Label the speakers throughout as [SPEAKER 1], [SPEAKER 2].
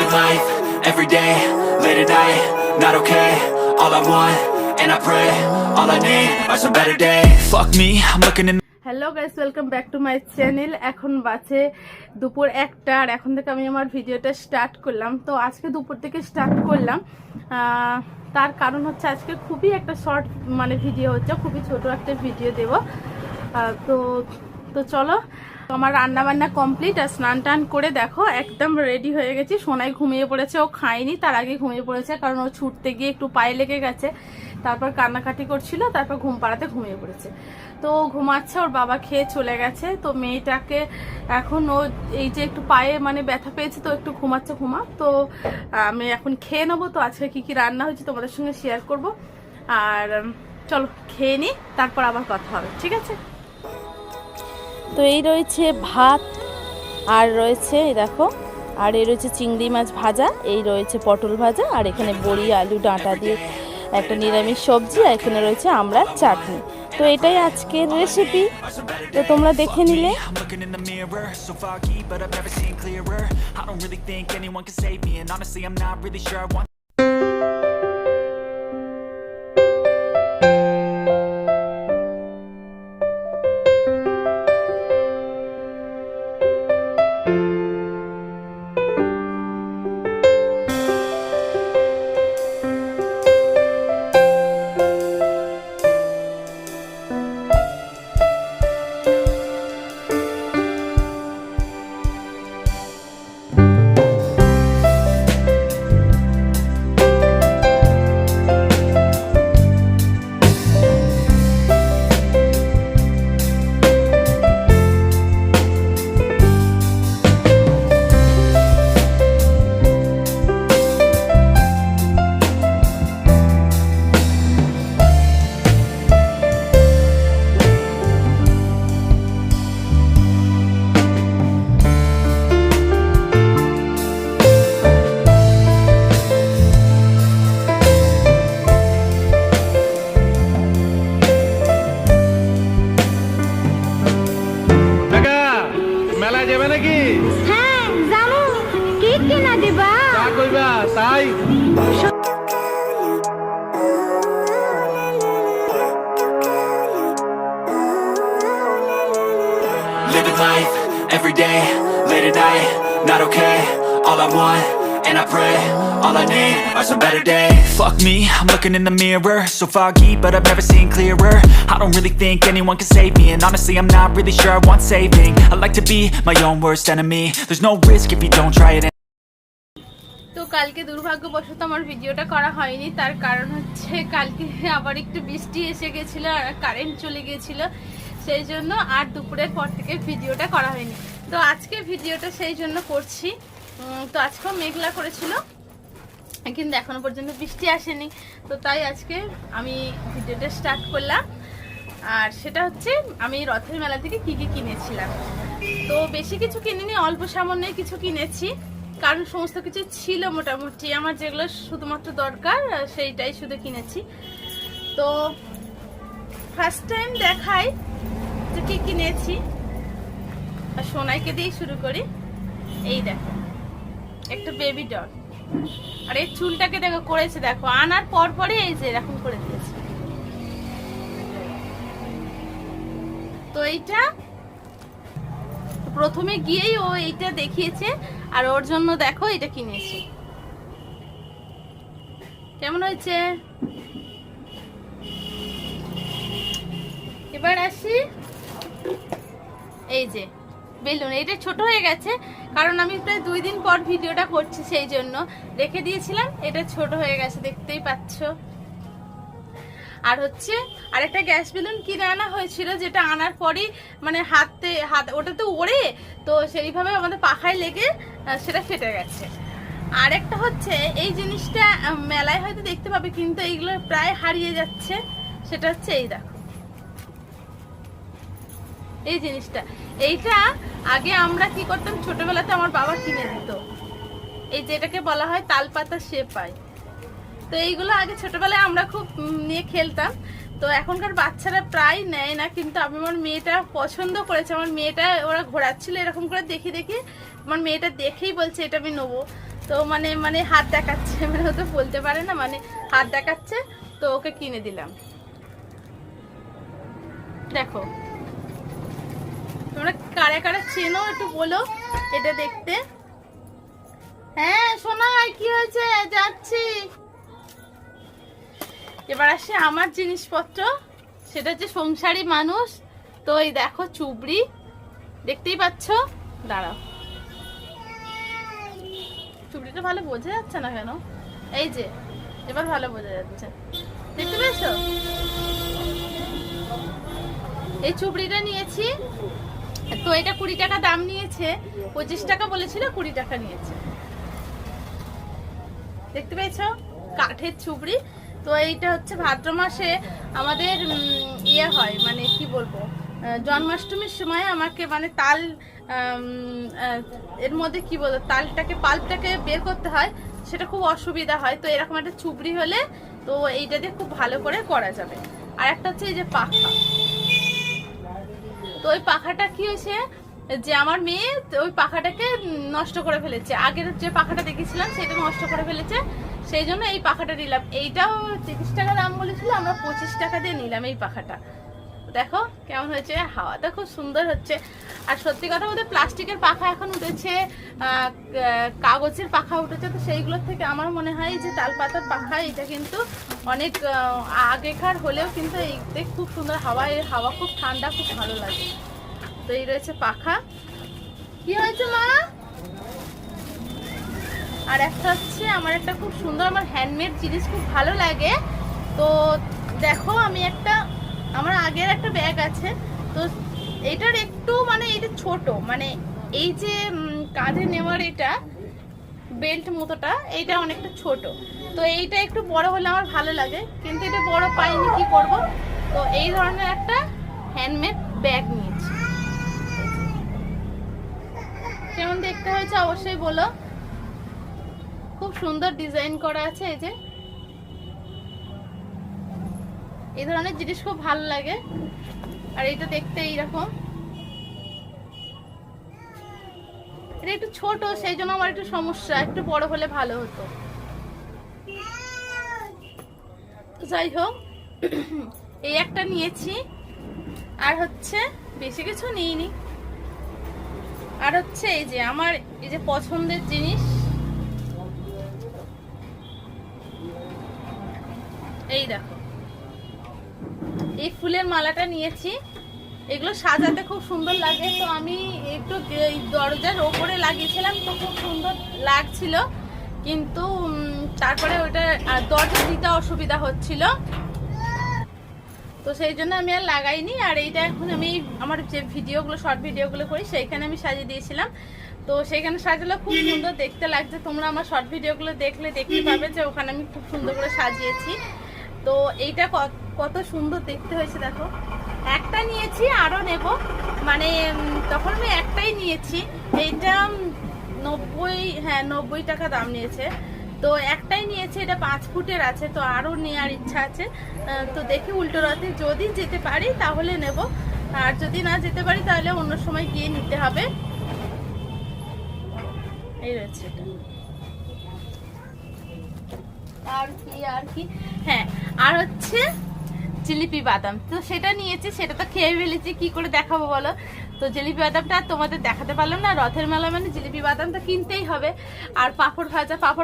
[SPEAKER 1] Living life, every day, late at night, not okay. All I want, and I pray, all I need are some better days. Fuck me, I'm looking in.
[SPEAKER 2] Hello guys, welcome back to my channel. এখন বাজে দুপুর 1টা, আর এখন থেকে আমি আমার ভিডিওটা start করলাম। তো আজকে দুপুর থেকে স্টার্ট করলাম, তার কারণ হচ্ছে আজকে খুবই একটা শর্ট ভিডিও হচ্ছে, খুবই ছোট একটা ভিডিও দেব। তো তো চলো, আমার রান্না বান্না কমপ্লিট, আর স্নান টান করে দেখো একদম রেডি হয়ে গেছি। সোনাই ঘুমিয়ে পড়েছে, ও খায়নি, তার আগে ঘুমিয়ে পড়েছে, কারণ ও ছুটতে গিয়ে একটু পায়ে লেগে গেছে, তারপর কান্নাকাটি করছিল, তারপর ঘুম পাড়াতে ঘুমিয়ে পড়েছে। তো ঘুমাচ্ছে, ওর বাবা খেয়ে চলে গেছে। তো মেয়েটাকে এখন ও এই যে একটু পায়ে ব্যথা পেয়েছে, তো একটু ঘুমাচ্ছে, তো আমি এখন খেয়ে নেবো। তো আজকে কি কি রান্না হয়েছে তোমাদের সঙ্গে শেয়ার করব, আর চলো খেয়ে নিই, তারপর আবার কথা হবে, ঠিক আছে? তো এই রয়েছে ভাত, আর রয়েছে এই দেখো, আর এই রয়েছে চিংড়ি মাছ ভাজা, এই রয়েছে পটল ভাজা, আর এখানে বড়ি আলু ডাঁটা দিয়ে একটা নিরামিষ সবজি, আর এখানে রয়েছে আমড়ার চাটনি। তো এটাই আজকের রেসিপি, তো তোমরা দেখে নিলে।
[SPEAKER 1] Living life, every day, late at night, not okay. All I want, and I pray, all I need are some better days. Fuck me, I'm looking in the mirror, so foggy, but I've never seen clearer. I don't really think anyone can save me, and honestly I'm not really sure I want saving. I like to be my own worst enemy. There's no risk if you don't try it.
[SPEAKER 2] তো কালকে দুর্ভাগ্যবশত আমার ভিডিওটা করা হয়নি, তার কারণ হচ্ছে কালকে আবার একটু বৃষ্টি এসে গেছিল, আর কারেন্ট চলে গিয়েছিল, সেই জন্য আর দুপুরের পর থেকে ভিডিওটা করা হয়নি। তো আজকে ভিডিওটা সেই জন্য করছি। তো আজকেও মেঘলা করেছিল, কিন্তু এখনো পর্যন্ত বৃষ্টি আসেনি, তো তাই আজকে আমি ভিডিওটা স্টার্ট করলাম। আর সেটা হচ্ছে আমি রথের মেলা থেকে কি কি কিনেছিলাম। তো বেশি কিছু কিনিনি, অল্প সামান্য কিছু কিনেছি, কারণ সমস্ত কিছু ছিল মোটামুটি, আমার যেগুলো শুধুমাত্র দরকার সেইটাই শুধু কিনেছি। তো ফার্স্ট টাইম দেখাই যে কি কিনেছি, আর সোনাইকে দিয়ে শুরু করি। এই দেখো একটা বেবি ডল, আর এই চুলটাকে দেখো করেছে, দেখো আনার পর পরে এই যে এরকম করে দিয়েছে। তো এইটা প্রথমে গিয়েই ও এইটা দেখিয়েছে, আর ওর জন্য দেখো এটা কিনেছি। কেমন হয়েছে? এবার আসি এই যে বেলুন, এটা ছোট হয়ে গেছে, কারণ আমি প্রায় 2 দিন পর ভিডিওটা করছি, সেই জন্য রেখে দিয়েছিলাম। এটা ছোট হয়ে গেছে, দেখতেই পাচ্ছ। আর হচ্ছে আরেকটা গ্যাস বেলুন কিনে আনা হয়েছিল, যেটা আনার পরই হাত ওটা তো ওড়ে, তো সেইভাবে আমাদের পাখায় লেগে সেটা ফেটে গেছে। আর একটা হচ্ছে এই জিনিসটা মেলায় হয়তো দেখতে পাবে, কিন্তু এইগুলো প্রায় হারিয়ে যাচ্ছে। সেটা হচ্ছে এই দেখো, এই জিনিসটা, এইটা আগে আমরা কি করতাম, ছোটবেলাতে আমার বাবা কিনে দিত, এই যেটাকে বলা হয় তালপাতা সেপাই। তো এইগুলো আগে ছোটবেলায় আমরা খুব নিয়ে খেলতাম, তো এখনকার বাচ্চারা প্রায় নেয় না, কিন্তু আমি আমার মেয়েটা পছন্দ করেছে, আমার মেয়েটা ওরা ঘোরাচ্ছিল এরকম করে দেখে দেখে, আমার মেয়েটা দেখেই বলছে এটা আমি নেবো। তো মানে মানে হাত দেখাচ্ছে, মানে ও তো বলতে পারে না, মানে হাত দেখাচ্ছে, তো ওকে কিনে দিলাম। দেখো তোমরা কারে কারে চেনো একটু বলো এটা দেখতে। হ্যাঁ সোনা কি হয়েছে, যাচ্ছি। এবার আসে আমার জিনিসপত্র, সেটা হচ্ছে সংসারী মানুষ। তো এই দেখো চুবড়ি, দেখতেই পাচ্ছ, দাঁড়াও, চুবড়িটা ভালো বোঝা যাচ্ছে না কেন, এই যে এবার ভালো বোঝা যাচ্ছে, দেখতে পেয়েছো? এই চুবড়িটা নিয়েছি, তো এটা 20 টাকা দাম নিয়েছে, 25 টাকা বলেছিল, 20 টাকা নিয়েছে, দেখতে পেয়েছো? কাঠের চুবড়ি। তো এইটা হচ্ছে ভাদ্র মাসে আমাদের ইয়ে হয়, মানে কি বলবো, জন্মাষ্টমীর সময় আমাকে মানে তাল এর মধ্যে কি বলবো, তালটাকে পাল্পটাকে বের করতে হয়, সেটা খুব অসুবিধা হয়। তো এরকম একটা চুবড়ি হলে তো এইটা দিয়ে খুব ভালো করে করা যাবে। আর একটা হচ্ছে এই যে পাখা, তো ওই পাখাটা কি হয়েছে যে আমার মেয়ে ওই পাখাটাকে নষ্ট করে ফেলেছে, আগের যে পাখাটা দেখেছিলাম সেটা নষ্ট করে ফেলেছে, সেই জন্য এই পাখাটা নিলাম। এইটাও 30 টাকা দাম বলেছিল, আমরা 25 টাকা দিয়ে নিলাম এই পাখাটা। দেখো কেমন হয়েছে, হাওয়াটা খুব সুন্দর হচ্ছে। আর সত্যি কথা বলতে প্লাস্টিকের পাখা এখন উঠেছে, কাগজের পাখা উঠেছে, তো সেইগুলোর থেকে আমার মনে হয় যে তালপাতার পাখা এটা কিন্তু অনেক আগেকার হলেও কিন্তু এইতে খুব সুন্দর হাওয়া, এর হাওয়া খুব ঠান্ডা, খুব ভালো লাগে। তো এই রয়েছে পাখা। কি হয়েছে মা? আর একটা হচ্ছে আমার একটা খুব সুন্দর, আমার হ্যান্ডমেড জিনিস খুব ভালো লাগে। তো দেখো আমি একটা, আমার আগের একটা ব্যাগ আছে, তো এটার একটু মানে এটা ছোট, মানে এই যে কাঁধে নেওয়ার এটা বেল্ট মতোটা, এইটা অনেকটা ছোট, তো এইটা একটু বড় হলে আমার ভালো লাগে, কিন্তু এটা বড় পাইনি, কি করব। তো এই ধরনের একটা হ্যান্ডমেড ব্যাগ নিয়েছি। কেমন দেখতে হয়েছে অবশ্যই বলো। খুব সুন্দর ডিজাইন করা আছে, এই যে এই ধরনের জিনিস খুব ভালো লাগে। আর এটা দেখতে এইরকম, এটা একটু ছোট, সেই জন্য আমার একটু সমস্যা, একটু বড় হলে ভালো হতো। যাই হোক, এই একটা নিয়েছি, আর হচ্ছে বেশি কিছু নিইনি। আর হচ্ছে এই যে আমার এই যে পছন্দের জিনিস, এই দেখো এই ফুলের মালাটা নিয়েছি, এগুলো সাজাতে খুব সুন্দর লাগে। তো আমি একটু দরজার ওপরে লাগিয়েছিলাম, তো খুব সুন্দর লাগছিল, কিন্তু তারপরে ওটা দরজা দিতে অসুবিধা হচ্ছিল, তো সেই জন্য আমি আর লাগাইনি। আর এইটা এখন আমি আমার যে ভিডিওগুলো, শর্ট ভিডিওগুলো করি, সেইখানে আমি সাজিয়ে দিয়েছিলাম, তো সেইখানে সাজালে খুব সুন্দর দেখতে লাগছে। তোমরা আমার শর্ট ভিডিওগুলো দেখলে দেখতে পাবে যে ওখানে আমি খুব সুন্দর করে সাজিয়েছি। তো এইটা কত সুন্দর দেখতে হয়েছে দেখো। একটা নিয়েছি, আরও নেব, মানে তখন আমি একটাই নিয়েছি, এইটা 90 টাকা দাম নিয়েছে, তো একটাই নিয়েছে, এটা 5 ফুটের আছে, তো আরও নেওয়ার ইচ্ছা আছে। তো দেখি উল্টো রথে যদি যেতে পারি তাহলে নেব, আর যদি না যেতে পারি তাহলে অন্য সময় গিয়ে নিতে হবে। এই রয়েছে এটা। আর কি হ্যাঁ, আর হচ্ছে জিলিপি বাদাম, তো সেটা নিয়েছি, সেটা তো খেয়ে ফেলেছি, কি করে দেখাবো বলো। তো জিলিপি বাদামটা তোমাদের দেখাতে পারলাম না, রথের মেলা মানে জিলিপি বাদামটা কিনতেই হবে। আর পাঁপড়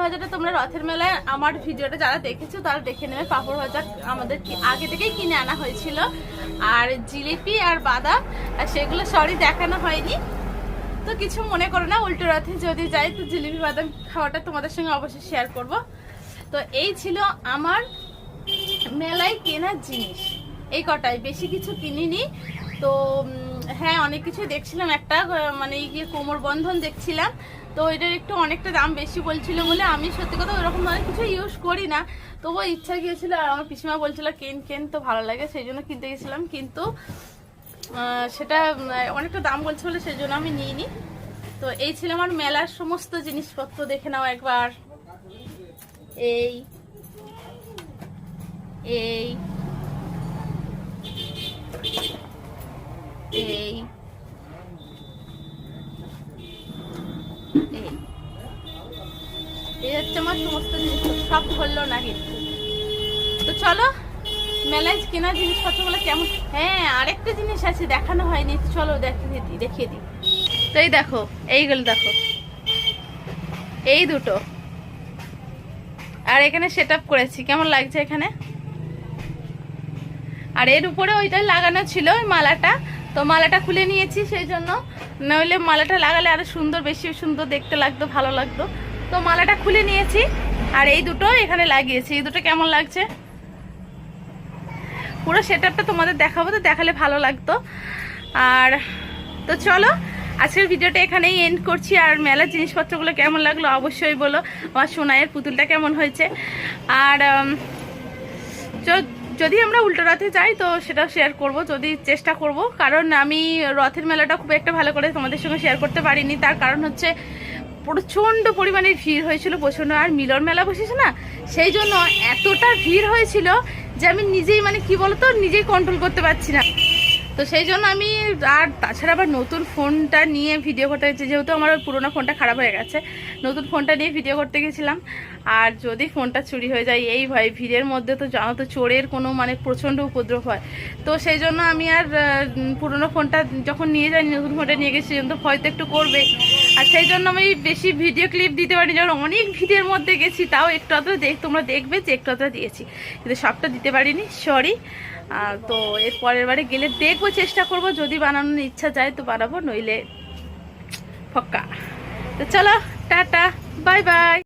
[SPEAKER 2] ভাজাটা তোমরা রথের মেলায় আমার ভিডিওটা যারা দেখেছো তারা দেখে নেবে, পাঁপড় ভাজা আমাদের আগে থেকেই কিনে আনা হয়েছিল। আর জিলিপি আর বাদাম, আর সেগুলো সরি দেখানো হয়নি, তো কিছু মনে করো না, উল্টো রথে যদি যাই তো জিলিপি বাদাম খাওয়াটা তোমাদের সঙ্গে অবশ্যই শেয়ার করব। তো এই ছিল আমার মেলায় কেনার জিনিস, এই কটাই, বেশি কিছু কিনিনি। তো হ্যাঁ অনেক কিছু দেখছিলাম, একটা মানে কোমর বন্ধন দেখছিলাম, তো এটার একটু অনেকটা দাম বেশি বলছিল বলে আমি সত্যি কথা ওরকম অনেক কিছু ইউজ করি না, তবুও ইচ্ছা গিয়েছিল, আর আমার পিসিমা বলছিল কেন তো ভালো লাগে, সেই জন্য কিনতে গেছিলাম, কিন্তু সেটা অনেকটা দাম বলছে বলে সেই জন্য আমি নিইনি। তো এই ছিল আমার মেলার সমস্ত জিনিসপত্র, দেখে নাও একবার। এই এই এই এই সব ধরলো না কিন্তু। তো চলো মেলায় কেনা জিনিসপত্রগুলো কেমন। হ্যাঁ, আরেকটা জিনিস আছে দেখানো হয়নি, চলো দেখিয়ে দিই। তো এই দেখো, এইগুলো দেখো, এই দুটো, আর এখানে সেট আপ করেছি, কেমন লাগছে এখানে। আর এর উপরে ওইটাই লাগানো ছিল ওই মালাটা, তো মালাটা খুলে নিয়েছি সেই জন্য, নইলে মালাটা লাগালে আরো সুন্দর, বেশি সুন্দর দেখতে লাগতো, ভালো লাগতো। তো মালাটা খুলে নিয়েছি, আর এই দুটো এখানে লাগিয়েছি। এই দুটো কেমন লাগছে, পুরো সেট আপটা তোমাদের দেখাবো, তো দেখালে ভালো লাগতো। আর তো চলো আজকের ভিডিওটা এখানেই এন্ড করছি। আর মেলার জিনিসপত্রগুলো কেমন লাগলো অবশ্যই বলো, আমার সোনাইয়ের পুতুলটা কেমন হয়েছে। আর যদি আমরা উল্টো রথে যাই তো সেটাও শেয়ার করব, যদি চেষ্টা করব, কারণ আমি রথের মেলাটা খুব একটা ভালো করে তোমাদের সঙ্গে শেয়ার করতে পারিনি। তার কারণ হচ্ছে প্রচণ্ড পরিমাণে ভিড় হয়েছিল, প্রচণ্ড। আর মিলন মেলা বসেছে না, সেই জন্য এতটা ভিড় হয়েছিল যে আমি নিজেই মানে কি বলতো, নিজেই কন্ট্রোল করতে পারছি না। তো সেই জন্য আমি, আর তাছাড়া আবার নতুন ফোনটা নিয়ে ভিডিও করতে গেছি, যেহেতু আমার ওই পুরোনো ফোনটা খারাপ হয়ে গেছে, নতুন ফোনটা নিয়ে ভিডিও করতে গেছিলাম। আর যদি ফোনটা চুরি হয়ে যায় এই ভয়, ভিড়ের মধ্যে তো জানো তো চোরের কোনো মানে প্রচণ্ড উপদ্রব হয়। তো সেই জন্য আমি আর পুরোনো ফোনটা যখন নিয়ে যাই, নতুন ফোনটা নিয়ে গেছি, তো ভয় তো একটু করবে। আর সেই জন্য আমি বেশি ভিডিও ক্লিপ দিতে পারিনি, যখন অনেক ভিড়ের মধ্যে গেছি, তাও একটু আধটু তোমরা দেখবে যে একটু আধটু দিয়েছি, কিন্তু সবটা দিতে পারিনি, সরি। তো এর পরের বারে গেলে দেখবো, চেষ্টা করব, যদি বানানোর ইচ্ছা যায় তো বানাবো, নইলে ফক্কা। তো চলো টাটা, বাই বাই।